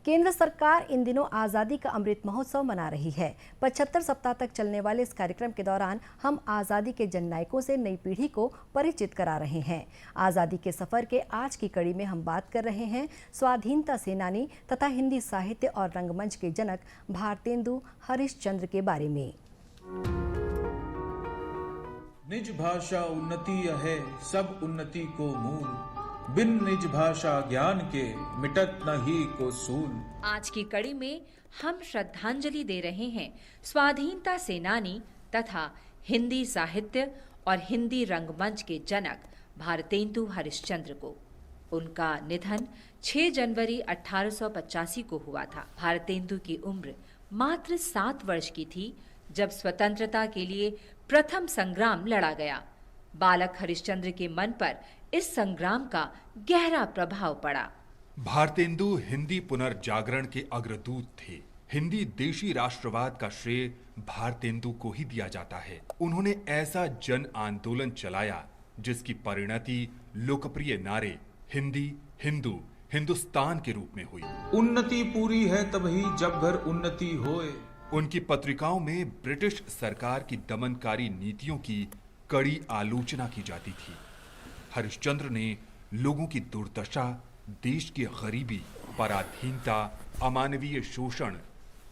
केंद्र सरकार इन दिनों आज़ादी का अमृत महोत्सव मना रही है। 75 सप्ताह तक चलने वाले इस कार्यक्रम के दौरान हम आज़ादी के जननायकों से नई पीढ़ी को परिचित करा रहे हैं। आज़ादी के सफ़र के आज की कड़ी में हम बात कर रहे हैं स्वाधीनता सेनानी तथा हिंदी साहित्य और रंगमंच के जनक भारतेंदु हरिश्चंद्र के बारे में। निज भाषा उन्नति है सब उन्नति को मूल, बिन निज भाषा ज्ञान के मिटत न ही को सूल। आज की कड़ी में हम श्रद्धांजलि दे रहे हैं स्वाधीनता सेनानी तथा हिंदी साहित्य और हिंदी रंगमंच के जनक भारतेंदु हरिश्चंद्र को। उनका निधन 6 जनवरी 1885 को हुआ था। भारतेंदु की उम्र मात्र 7 वर्ष की थी जब स्वतंत्रता के लिए प्रथम संग्राम लड़ा गया। बालक हरिश्चंद्र के मन पर इस संग्राम का गहरा प्रभाव पड़ा। भारतेंदु हिंदी पुनर्जागरण के अग्रदूत थे। हिंदी देशी राष्ट्रवाद का श्रेय भारतेंदु को ही दिया जाता है। उन्होंने ऐसा जन आंदोलन चलाया जिसकी परिणति लोकप्रिय नारे हिंदी, हिंदू, हिंदुस्तान के रूप में हुई। उन्नति पूरी है तभी जब घर उन्नति होए। उनकी पत्रिकाओं में ब्रिटिश सरकार की दमनकारी नीतियों की कड़ी आलोचना की जाती थी। हरिश्चंद्र ने लोगों की दुर्दशा, देश की गरीबी, पराधीनता, अमानवीय शोषण,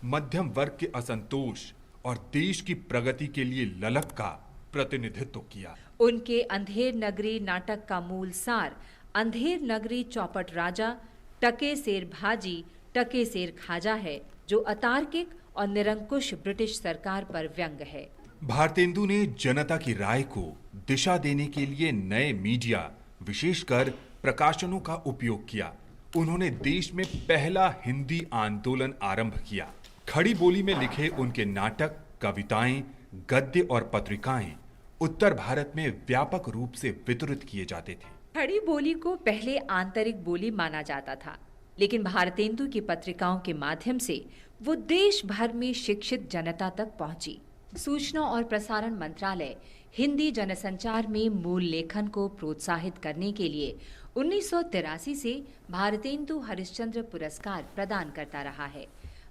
मध्यम वर्ग के असंतोष और देश की प्रगति के लिए ललक का प्रतिनिधित्व किया। उनके अंधेर नगरी नाटक का मूल सार अंधेर नगरी चौपट राजा टके सेर भाजी टके सेर खाजा है, जो अतार्किक और निरंकुश ब्रिटिश सरकार पर व्यंग है। भारतेंदु ने जनता की राय को दिशा देने के लिए नए मीडिया, विशेषकर प्रकाशनों का उपयोग किया। उन्होंने देश में पहला हिंदी आंदोलन आरंभ किया। खड़ी बोली में लिखे उनके नाटक, कविताएं, गद्य और पत्रिकाएं उत्तर भारत में व्यापक रूप से वितरित किए जाते थे। खड़ी बोली को पहले आंतरिक बोली माना जाता था, लेकिन भारतेंदु की पत्रिकाओं के माध्यम से वो देश भर में शिक्षित जनता तक पहुंची। सूचना और प्रसारण मंत्रालय हिंदी जनसंचार में मूल लेखन को प्रोत्साहित करने के लिए 1983 से भारतेंदु हरिश्चंद्र पुरस्कार प्रदान करता रहा है।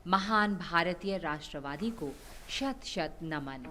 महान भारतीय राष्ट्रवादी को शत शत नमन।